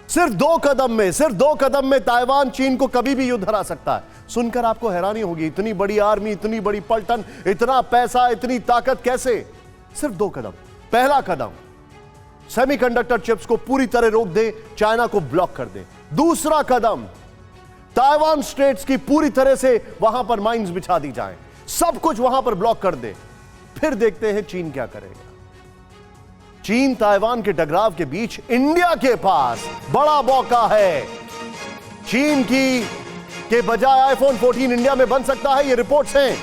सिर्फ 2 कदम में ताइवान चीन को कभी भी युद्ध हरा सकता है। सुनकर आपको हैरानी होगी, इतनी बड़ी आर्मी, इतनी बड़ी पलटन, इतना पैसा, इतनी ताकत कैसे? सिर्फ 2 कदम। पहला कदम, सेमीकंडक्टर चिप्स को पूरी तरह रोक दे, चाइना को ब्लॉक कर दे। दूसरा कदम, ताइवान स्ट्रेट्स की पूरी तरह से वहां पर माइंस बिछा दी जाए, सब कुछ वहां पर ब्लॉक कर दे। फिर देखते हैं चीन क्या करेगा। चीन ताइवान के टकराव के बीच इंडिया के पास बड़ा मौका है। चीन के बजाय आईफोन 14 इंडिया में बन सकता है, ये रिपोर्ट्स हैं।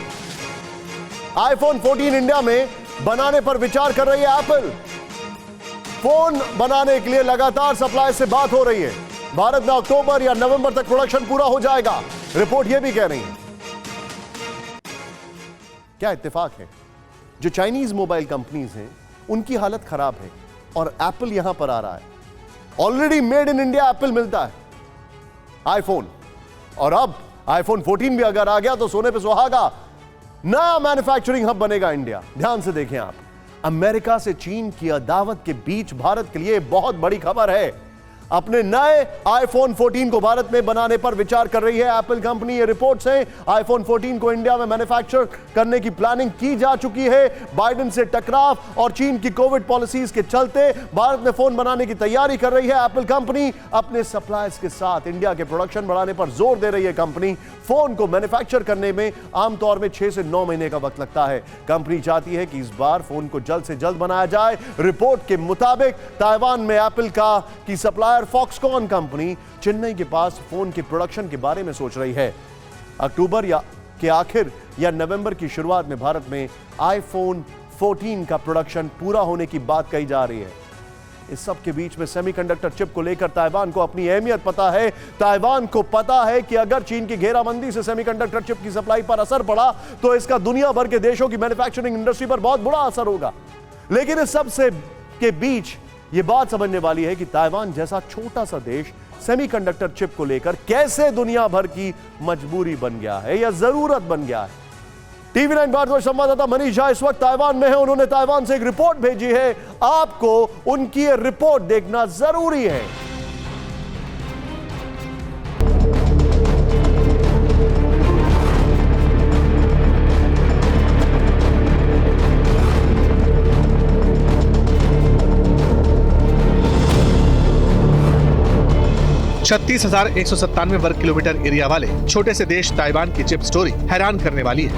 आईफोन 14 इंडिया में बनाने पर विचार कर रही है एप्पल। फोन बनाने के लिए लगातार सप्लाई से बात हो रही है। भारत में अक्टूबर या नवंबर तक प्रोडक्शन पूरा हो जाएगा, रिपोर्ट यह भी कह रही है। क्या इत्तेफाक है, जो चाइनीज मोबाइल कंपनीज हैं उनकी हालत खराब है और एप्पल यहां पर आ रहा है। Already made in India Apple मिलता है आईफोन, और अब आईफोन 14 भी अगर आ गया तो सोने पे सुहागा, नया मैन्युफैक्चरिंग हब बनेगा इंडिया। ध्यान से देखें आप, अमेरिका से चीन की अदावत के बीच भारत के लिए बहुत बड़ी खबर है। अपने नए आईफोन 14 को भारत में बनाने पर विचार कर रही है एप्पल कंपनी, ये रिपोर्ट्स हैं। आईफोन 14 को इंडिया में मैन्युफैक्चर करने की प्लानिंग की जा चुकी है। बाइडेन से टकराव और चीन की कोविड पॉलिसीज के चलते भारत में फोन बनाने की तैयारी कर रही है एप्पल कंपनी। अपने सप्लायर्स के साथ इंडिया के प्रोडक्शन बढ़ाने पर जोर दे रही है कंपनी। फोन को मैन्युफैक्चर करने में आमतौर में 6 से 9 महीने का वक्त लगता है। कंपनी चाहती है कि इस बार फोन को जल्द से जल्द बनाया जाए। रिपोर्ट के मुताबिक ताइवान में एप्पल की सप्लायर फॉक्सकॉन कंपनी चेन्नई के पास फोन के प्रोडक्शन के बारे में सोच रही है। अक्टूबर के आखिर या नवंबर की शुरुआत में भारत में आईफोन 14 का प्रोडक्शन पूरा होने की बात कही जा रही है। इस सब के बीच में सेमीकंडक्टर चिप को लेकर ताइवान को अपनी अहमियत पता है। ताइवान को पता है कि अगर चीन की घेराबंदी से सेमीकंडक्टर चिप की सप्लाई पर असर पड़ा तो इसका दुनिया भर के देशों की मैन्युफैक्चरिंग इंडस्ट्री पर बहुत बुरा असर होगा। लेकिन इस सब से के बीच यह बात समझने वाली है कि ताइवान जैसा छोटा सा देश सेमीकंडक्टर चिप को लेकर कैसे दुनिया भर की मजबूरी बन गया है या जरूरत बन गया है। टीवी 9 भारत संवाददाता मनीष झा इस वक्त ताइवान में है। उन्होंने ताइवान से एक रिपोर्ट भेजी है, आपको उनकी ये रिपोर्ट देखना जरूरी है। 36,197 वर्ग किलोमीटर एरिया वाले छोटे से देश ताइवान की चिप स्टोरी हैरान करने वाली है।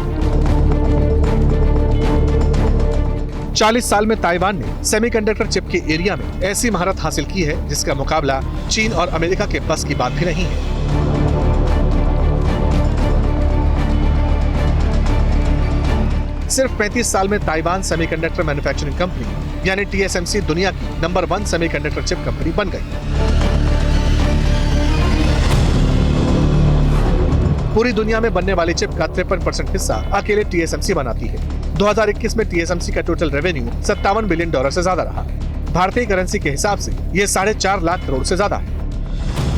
40 साल में ताइवान ने सेमीकंडक्टर चिप के एरिया में ऐसी महारत हासिल की है जिसका मुकाबला चीन और अमेरिका के बस की बात भी नहीं है। सिर्फ 35 साल में ताइवान सेमीकंडक्टर मैन्युफैक्चरिंग कंपनी यानी TSMC दुनिया की नंबर 1 सेमीकंडक्टर चिप कंपनी बन गई। पूरी दुनिया में बनने वाली चिप का 53% हिस्सा अकेले TSMC बनाती है। 2021 में TSMC का टोटल रेवेन्यू $57 बिलियन से ज्यादा रहा। भारतीय करेंसी के हिसाब से ये 4.5 लाख करोड़ से ज्यादा है।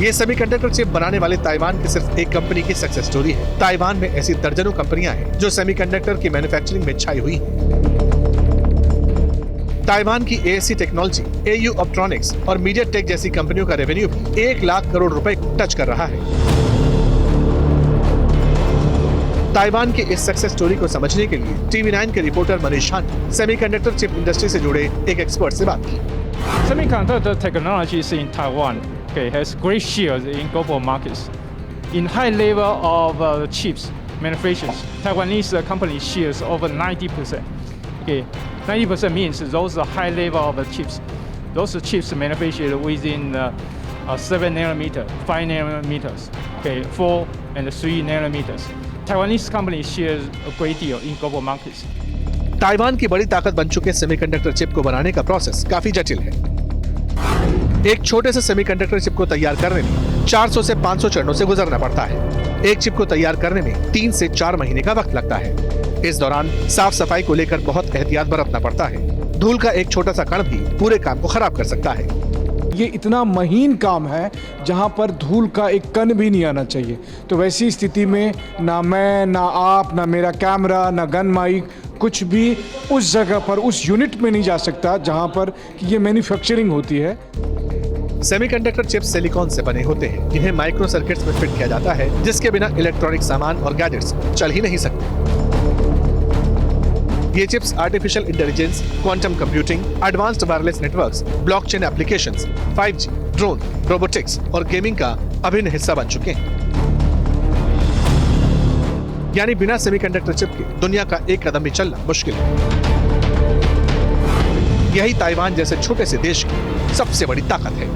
ये सेमीकंडक्टर चिप बनाने वाले ताइवान की सिर्फ एक कंपनी की सक्सेस स्टोरी है। ताइवान में ऐसी दर्जनों कंपनियां हैं जो सेमीकंडक्टर की मैन्युफैक्चरिंग में छाई हुई हैं। ताइवान की ASE टेक्नोलॉजी, AU ऑप्ट्रॉनिक्स और मीडियाटेक जैसी कंपनियों का रेवेन्यू भी 1 लाख करोड़ रुपए टच कर रहा है। ताइवान की इस सक्सेस स्टोरी को समझने के लिए टीवी 9 के रिपोर्टर मनीष झा ने सेमीकंडक्टर चिप इंडस्ट्री से जुड़े एक एक्सपर्ट से बात की। Semiconductor technologies in Taiwan has great shares in global markets. In high level of chips manufacturers, Taiwanese companies shares over 90%. 90% means those are high level of chips. Those chips manufactured within 7 nanometer, 5 nanometers, 4 and 3 nanometers. Taiwanese companies share a great deal in global markets. Taiwan की बड़ी ताकत बन चुके semiconductor chip को बनाने का process काफी जटिल है। एक छोटे से सेमीकंडक्टर चिप को तैयार करने में 400 से 500 चरणों से गुजरना पड़ता है। एक चिप को तैयार करने में 3 से 4 महीने का वक्त लगता है। इस दौरान साफ सफाई को लेकर बहुत एहतियात बरतना पड़ता है। धूल का एक छोटा सा कण भी पूरे काम को खराब कर सकता है। ये इतना महीन काम है जहाँ पर धूल का एक कण भी नहीं आना चाहिए। तो वैसी स्थिति में ना मैं, ना आप, ना मेरा कैमरा, ना गन माइक, कुछ भी उस जगह पर, उस यूनिट में नहीं जा सकता जहाँ पर कि ये मैन्युफैक्चरिंग होती है। सेमीकंडक्टर चिप्स सिलिकॉन से बने होते हैं। इन्हें माइक्रो सर्किट्स में फिट किया जाता है, जिसके बिना इलेक्ट्रॉनिक सामान और गैजेट्स चल ही नहीं सकते। ये chips artificial intelligence, quantum computing, advanced wireless networks, blockchain applications, 5G, drone, robotics और गेमिंग का अभिन्न हिस्सा बन चुके हैं। यानी बिना सेमीकंडक्टर चिप के दुनिया का एक कदम भी चलना मुश्किल है। यही ताइवान जैसे छोटे से देश की सबसे बड़ी ताकत है।